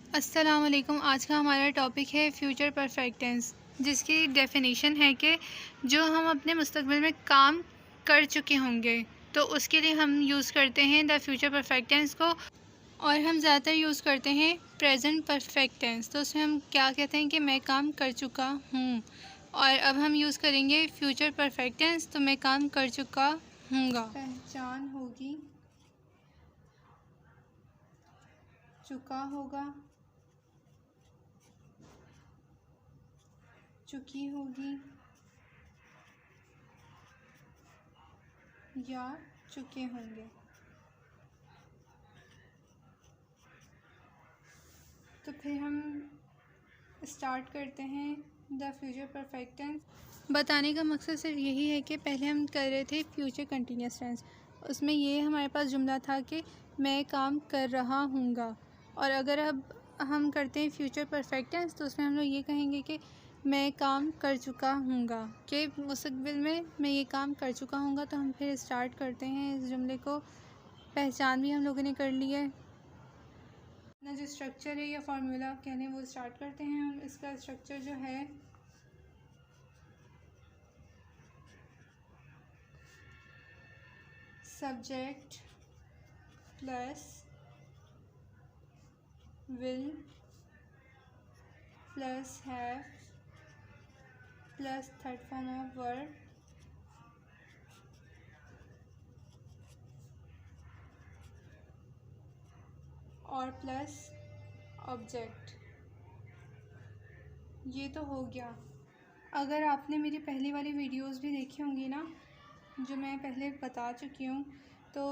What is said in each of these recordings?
अस्सलाम वालेकुम। आज का हमारा टॉपिक है फ्यूचर परफेक्ट टेंस, जिसकी डेफिनेशन है कि जो हम अपने मुस्तकबिल में काम कर चुके होंगे तो उसके लिए हम यूज़ करते हैं द फ्यूचर परफेक्ट टेंस को। और हम ज़्यादातर यूज़ करते हैं प्रेजेंट परफेक्ट टेंस, तो उसमें हम क्या कहते हैं कि मैं काम कर चुका हूँ। और अब हम यूज़ करेंगे फ्यूचर परफेक्ट टेंस, तो मैं काम कर चुका हूँगा। पहचान होगी, चुका होगा, चुकी होगी या चुके होंगे। तो फिर हम स्टार्ट करते हैं द फ्यूचर परफेक्ट टेंस। बताने का मकसद सिर्फ यही है कि पहले हम कर रहे थे फ्यूचर कंटिन्यूस टेंस, उसमें ये हमारे पास जुमला था कि मैं काम कर रहा हूँगा। और अगर अब हम करते हैं फ्यूचर परफेक्ट टेंस, तो उसमें हम लोग ये कहेंगे कि मैं काम कर चुका हूँगा, कि मुस्तकबिल में मैं ये काम कर चुका हूँगा। तो हम फिर स्टार्ट करते हैं इस जुमले को। पहचान भी हम लोगों ने कर ली है, अपना जो स्ट्रक्चर है या फार्मूला कहने वो स्टार्ट करते हैं हम। इसका स्ट्रक्चर जो है subject plus will plus have plus third form of verb और प्लस ऑब्जेक्ट। ये तो हो गया। अगर आपने मेरी पहली वाली वीडियोस भी देखी होंगी ना, जो मैं पहले बता चुकी हूँ, तो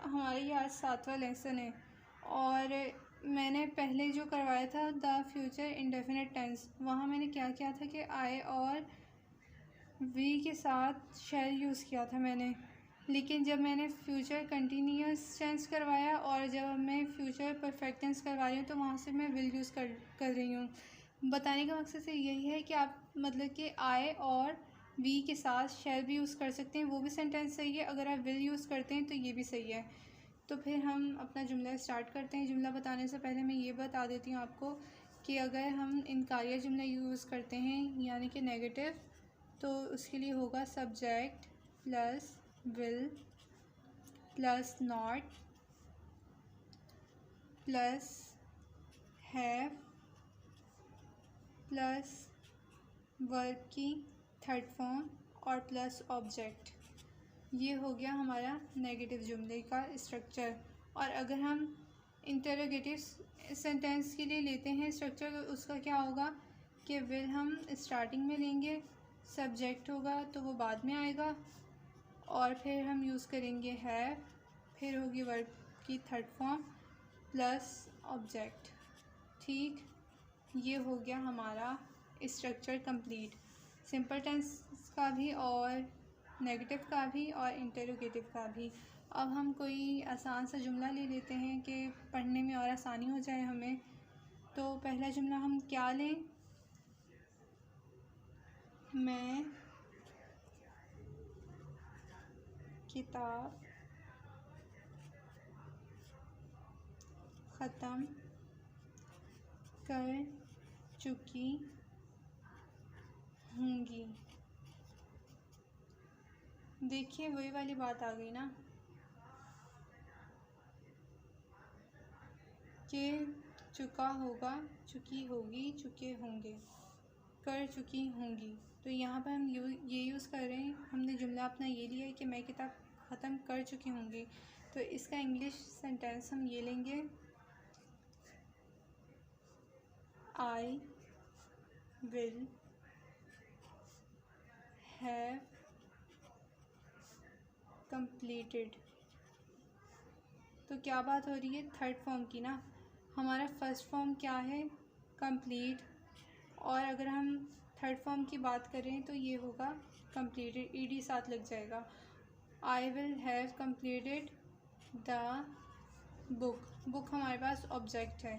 हमारे ये आज 7वां लेसन है। और मैंने पहले जो करवाया था द फ्यूचर इंडेफिनिट टेंस, वहाँ मैंने क्या किया था कि आई और वी के साथ शैल यूज़ किया था मैंने। लेकिन जब मैंने फ्यूचर कंटिन्यूस टेंस करवाया और जब मैं फ्यूचर परफेक्ट टेंस करवा रही हूँ, तो वहाँ से मैं विल यूज़ कर रही हूँ। बताने का मकसद से यही है कि आप मतलब कि आई और वी के साथ शैल भी यूज़ कर सकते हैं, वो भी सेंटेंस सही है। अगर आप विल यूज़ करते हैं तो ये भी सही है। तो फिर हम अपना जुमला स्टार्ट करते हैं। जुमला बताने से पहले मैं ये बता देती हूँ आपको कि अगर हम इनकारिया जुमला यूज़ करते हैं यानी कि नेगेटिव, तो उसके लिए होगा subject plus will plus not plus have plus verb की थर्ड फॉर्म और प्लस ऑब्जेक्ट। ये हो गया हमारा नेगेटिव जुमले का स्ट्रक्चर। और अगर हम इंटरोगेटिव सेंटेंस के लिए लेते हैं स्ट्रक्चर, तो उसका क्या होगा कि विल हम स्टार्टिंग में लेंगे, सब्जेक्ट होगा तो वो बाद में आएगा, और फिर हम यूज़ करेंगे हैव, फिर होगी वर्ब की थर्ड फॉर्म प्लस ऑब्जेक्ट। ठीक, ये हो गया हमारा स्ट्रक्चर कंप्लीट, सिंपल टेंस का भी और नेगेटिव का भी और इंटरोगेटिव का भी। अब हम कोई आसान सा जुमला ले लेते हैं कि पढ़ने में और आसानी हो जाए हमें। तो पहला जुमला हम क्या लें, मैं किताब ख़त्म कर चुकी होंगी। देखिए वही वाली बात आ गई ना कि चुका होगा, चुकी होगी, चुके होंगे, कर चुकी होंगी। तो यहाँ पर हम ये यूज़ कर रहे हैं, हमने जुमला अपना ये लिया है कि मैं किताब ख़त्म कर चुकी होंगी। तो इसका इंग्लिश सेंटेंस हम ये लेंगे, आई विल हैव कंप्लीटेड। तो क्या बात हो रही है थर्ड फॉर्म की ना, हमारा फर्स्ट फॉर्म क्या है कंप्लीट, और अगर हम थर्ड फॉर्म की बात करें तो ये होगा कंप्लीटेड, ईडी साथ लग जाएगा। I will have completed the book, book हमारे पास ऑब्जेक्ट है,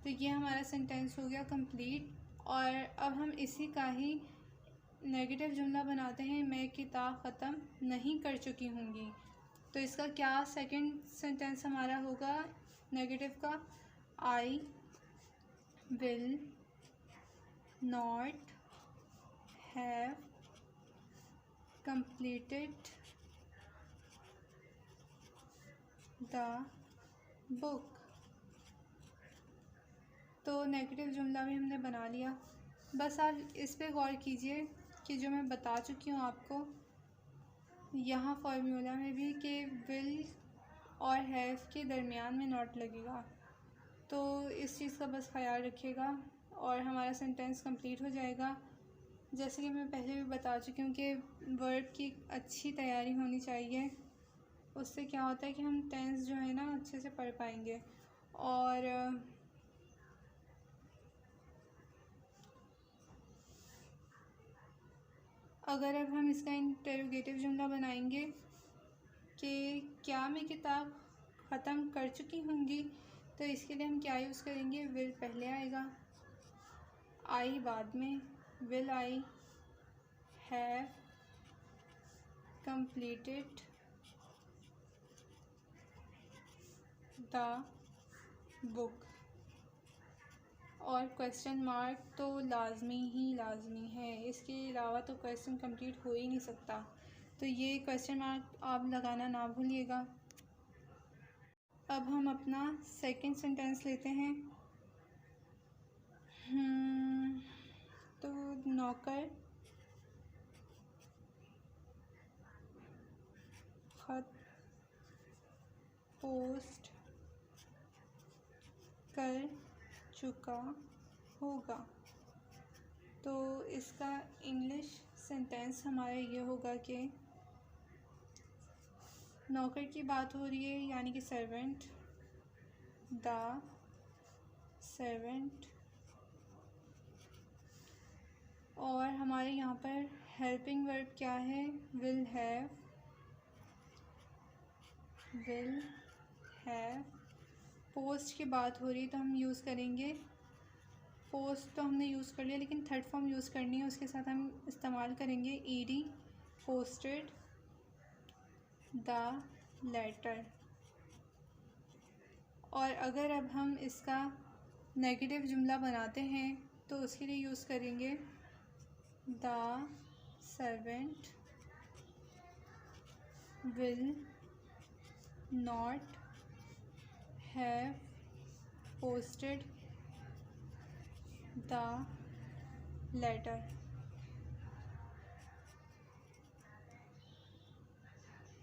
तो ये हमारा सेंटेंस हो गया कंप्लीट। और अब हम इसी का ही नेगेटिव जुमला बनाते हैं, मैं किताब ख़त्म नहीं कर चुकी होंगी। तो इसका क्या सेकंड सेंटेंस हमारा होगा नेगेटिव का, आई will not have completed the book। तो नेगेटिव जुमला भी हमने बना लिया। बस आप इस पे गौर कीजिए कि जो मैं बता चुकी हूँ आपको यहाँ फॉर्मूला में भी कि विल और हैव के दरमियान में नॉट लगेगा, तो इस चीज़ का बस ख्याल रखिएगा और हमारा सेंटेंस कंप्लीट हो जाएगा। जैसे कि मैं पहले भी बता चुकी हूँ कि वर्ब की अच्छी तैयारी होनी चाहिए, उससे क्या होता है कि हम टेंस जो है ना अच्छे से पढ़ पाएंगे। और अगर अब हम इसका इंटरोगेटिव जुमला बनाएंगे कि क्या मैं किताब ख़त्म कर चुकी होंगी, तो इसके लिए हम क्या यूज़ करेंगे, विल पहले आएगा, आई बाद में, will I have completed the book. और क्वेश्चन मार्क तो लाजमी है, इसके अलावा तो क्वेश्चन कंप्लीट हो ही नहीं सकता, तो ये क्वेश्चन मार्क आप लगाना ना भूलिएगा। अब हम अपना सेकंड सेंटेंस लेते हैं। तो नौकर खत पोस्ट कर चुका होगा। तो इसका इंग्लिश सेंटेंस हमारा ये होगा कि नौकर की बात हो रही है यानी कि सर्वेंट, द सर्वेंट, और हमारे यहाँ पर हेल्पिंग वर्ब क्या है, will have, will have. Post की बात हो रही है तो हम यूज़ करेंगे, पोस्ट तो हमने यूज़ कर लिया लेकिन थर्ड फॉर्म यूज़ करनी है, उसके साथ हम इस्तेमाल करेंगे ईडी, पोस्टेड द लेटर। और अगर अब हम इसका नेगेटिव जुमला बनाते हैं तो उसके लिए यूज़ करेंगे the servant will not have posted the letter.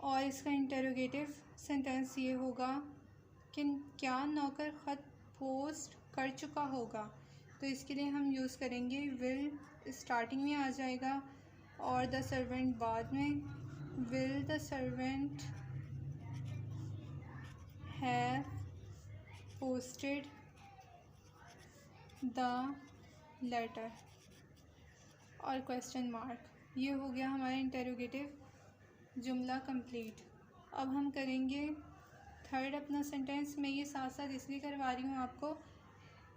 और इसका इंटरोगेटिव सेंटेंस ये होगा कि क्या नौकर ख़त पोस्ट कर चुका होगा, तो इसके लिए हम यूज़ करेंगे विल स्टार्टिंग में आ जाएगा और द सर्वेंट बाद में, will the servant have posted the letter और क्वेश्चन मार्क। ये हो गया हमारा इंटरोगेटिव जुमला कंप्लीट। अब हम करेंगे थर्ड अपना सेंटेंस। मैं ये साथ साथ इसलिए करवा रही हूँ आपको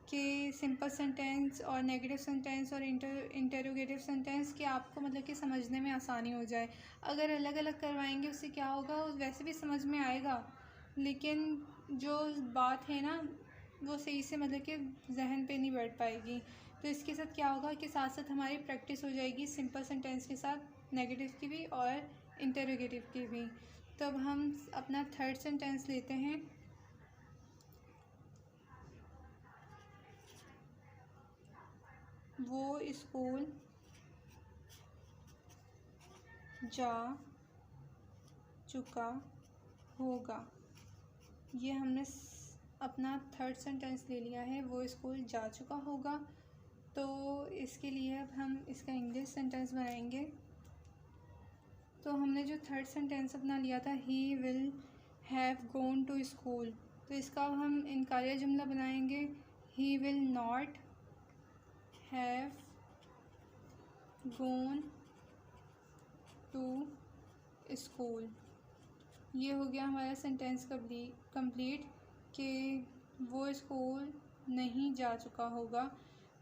कि सिंपल सेंटेंस और नेगेटिव सेंटेंस और इंटरोगेटिव सेंटेंस कि आपको मतलब कि समझने में आसानी हो जाए। अगर अलग अलग करवाएंगे उससे क्या होगा, वैसे भी समझ में आएगा लेकिन जो बात है ना वो सही से मतलब कि जहन पे नहीं बैठ पाएगी। तो इसके साथ क्या होगा कि साथ साथ हमारी प्रैक्टिस हो जाएगी सिंपल सेंटेंस के साथ, नेगेटिव की भी और इंटरोगेटिव की भी। तो अब हम अपना थर्ड सेंटेंस लेते हैं। वो स्कूल जा चुका होगा। ये हमने अपना थर्ड सेंटेंस ले लिया है, वो स्कूल जा चुका होगा। तो इसके लिए अब हम इसका इंग्लिश सेंटेंस बनाएंगे। तो हमने जो थर्ड सेंटेंस अपना लिया था, he will have gone to school, तो इसका हम इनकारिया जुमला बनाएंगे, he will not have gone to school. ये हो गया हमारा सेंटेंस कंप्लीट कि वो स्कूल नहीं जा चुका होगा।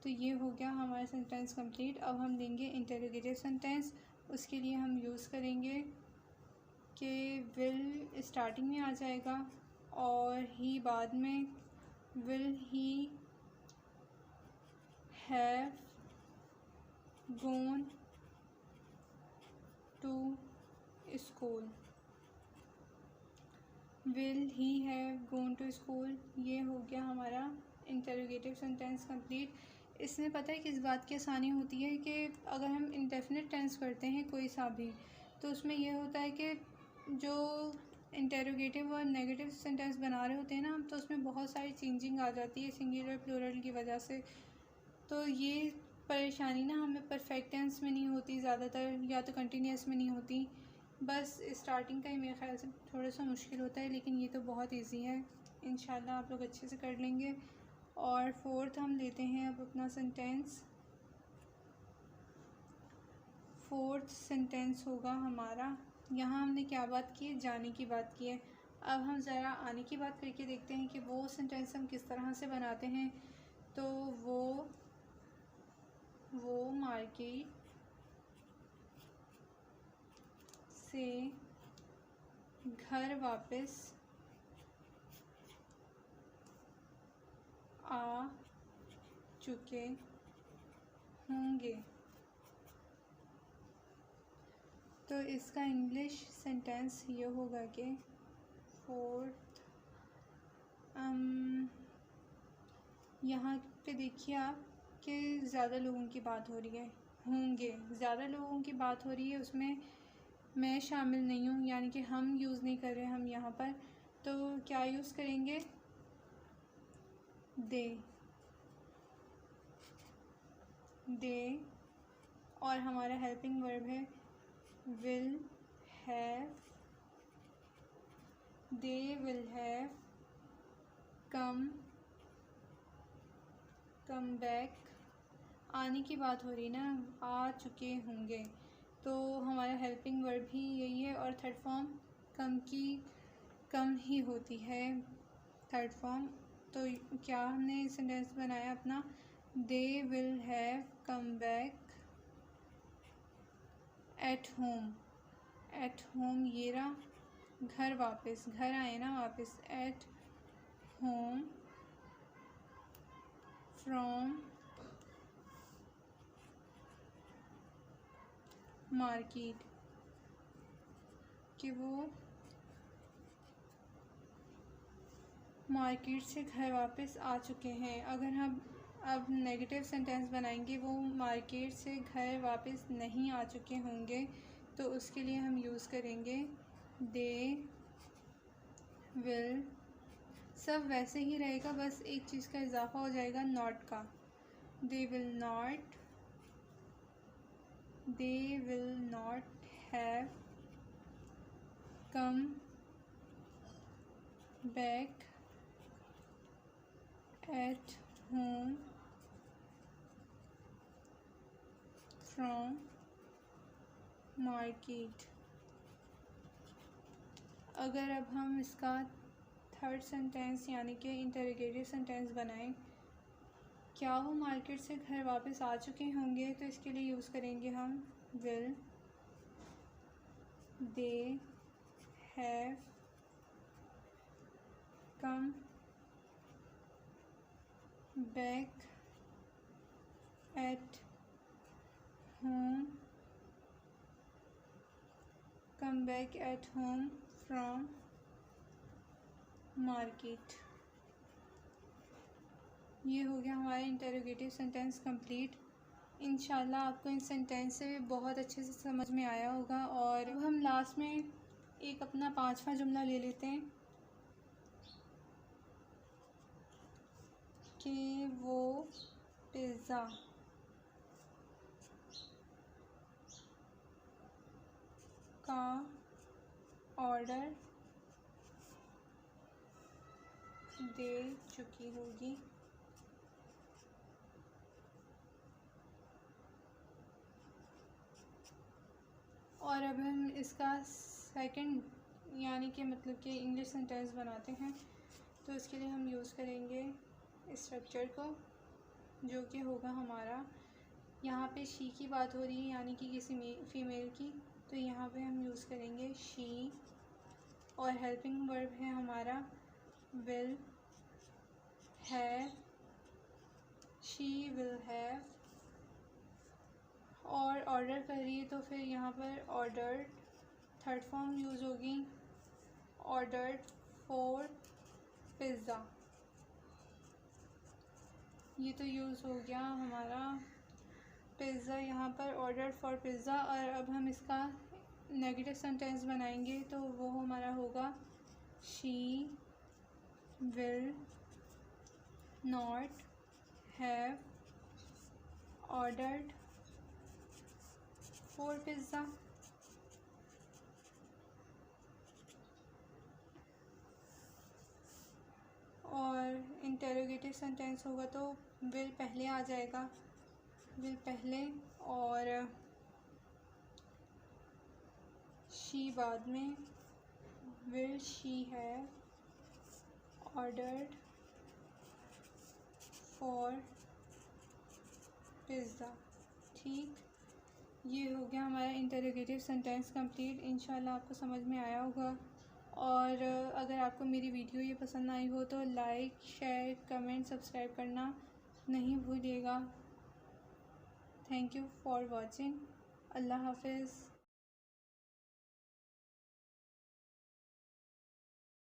तो ये हो गया हमारा सेंटेंस कंप्लीट। अब हम लेंगे इंटरोगेटिव सेंटेंस। उसके लिए हम यूज़ करेंगे कि विल स्टार्टिंग में आ जाएगा और ही बाद में, will he have gone to school. Will he have gone to school. ये हो गया हमारा इंटरोगेटिव सेंटेंस कंप्लीट। इसमें पता है किस बात की आसानी होती है कि अगर हम इंडेफिनिट टेंस करते हैं कोई सा भी, तो उसमें यह होता है कि जो इंटरोगेटिव और नेगेटिव सेंटेंस बना रहे होते हैं ना हम, तो उसमें बहुत सारी चेंजिंग आ जाती है सिंगुलर प्लूरल की वजह से। तो ये परेशानी ना हमें परफेक्ट टेंस में नहीं होती ज़्यादातर, या तो कंटिन्यूस में नहीं होती। बस स्टार्टिंग का ही मेरे ख्याल से थोड़ा सा मुश्किल होता है, लेकिन ये तो बहुत इजी है, इंशाल्लाह आप लोग अच्छे से कर लेंगे। और फोर्थ हम लेते हैं अब अपना सेंटेंस। फोर्थ सेंटेंस होगा हमारा, यहाँ हमने क्या बात की है, जाने की बात की है। अब हम ज़रा आने की बात करके देखते हैं कि वो सेंटेंस हम किस तरह से बनाते हैं। तो वो मार्केट से घर वापस आ चुके होंगे। तो इसका इंग्लिश सेंटेंस ये होगा कि फोर्थ, यहाँ पे देखिए आप कि ज़्यादा लोगों की बात हो रही है, होंगे, ज़्यादा लोगों की बात हो रही है, उसमें मैं शामिल नहीं हूँ, यानी कि हम यूज़ नहीं कर रहे हम यहाँ पर। तो क्या यूज़ करेंगे, दे, और हमारा हेल्पिंग वर्ब है will have. They will have come back. आने की बात हो रही ना, आ चुके होंगे, तो हमारा हेल्पिंग वर्ब ही यही है। और थर्ड फॉर्म कम ही होती है थर्ड फॉर्म। तो क्या हमने सेंटेंस बनाया अपना, they will have come back at home ये रहा, घर वापस, घर आए ना वापस, एट होम फ्रॉम मार्केट, कि वो मार्केट से घर वापस आ चुके हैं। अगर हम अब नेगेटिव सेंटेंस बनाएंगे, वो मार्केट से घर वापस नहीं आ चुके होंगे, तो उसके लिए हम यूज़ करेंगे दे विल। सब वैसे ही रहेगा, बस एक चीज़ का इजाफा हो जाएगा, नॉट का। They will not have come back at home from market. अगर अब हम इसका थर्ड सेंटेंस यानी कि इंटरोगेटिव सेंटेंस बनाएं, क्या वो मार्केट से घर वापस आ चुके होंगे, तो इसके लिए यूज़ करेंगे हम will. They have come back at home from market. ये हो गया हमारा इंटरोगेटिव सेंटेंस कंप्लीट। इंशाल्लाह आपको इन सेंटेंस से भी बहुत अच्छे से समझ में आया होगा। और अब हम लास्ट में एक अपना 5वां जुमला ले लेते हैं कि वो पिज़्ज़ा का ऑर्डर दे चुकी होगी। और अब हम इसका सेकंड यानी कि मतलब कि इंग्लिश सेंटेंस बनाते हैं, तो इसके लिए हम यूज़ करेंगे स्ट्रक्चर को, जो कि होगा हमारा, यहाँ पे शी की बात हो रही है यानी कि किसी फीमेल की, तो यहाँ पे हम यूज़ करेंगे शी। और हेल्पिंग वर्ब है हमारा will have she will have. और ऑर्डर कर रही है तो फिर यहाँ पर ऑर्डर्ड थर्ड फॉर्म यूज़ होगी, ऑर्डर्ड फॉर पिज़्ज़ा। ये तो यूज़ हो गया हमारा पिज़्ज़ा यहाँ पर, ऑर्डर फॉर पिज़्ज़ा। और अब हम इसका नेगेटिव सेंटेंस बनाएंगे तो वो हमारा होगा she will not have ordered for pizza. और इंटेरोगेटिव सेंटेंस होगा तो विल पहले आ जाएगा, विल पहले और शी बाद में। Will she have ordered for pizza. ठीक, ये हो गया हमारा इंटेरोगेटिव सेंटेंस कंप्लीट। इंशाल्लाह आपको समझ में आया होगा। और अगर आपको मेरी वीडियो ये पसंद आई हो तो लाइक, शेयर, कमेंट, सब्सक्राइब करना नहीं भूलिएगा। Thank you for watching. अल्लाह हाफ़िज़।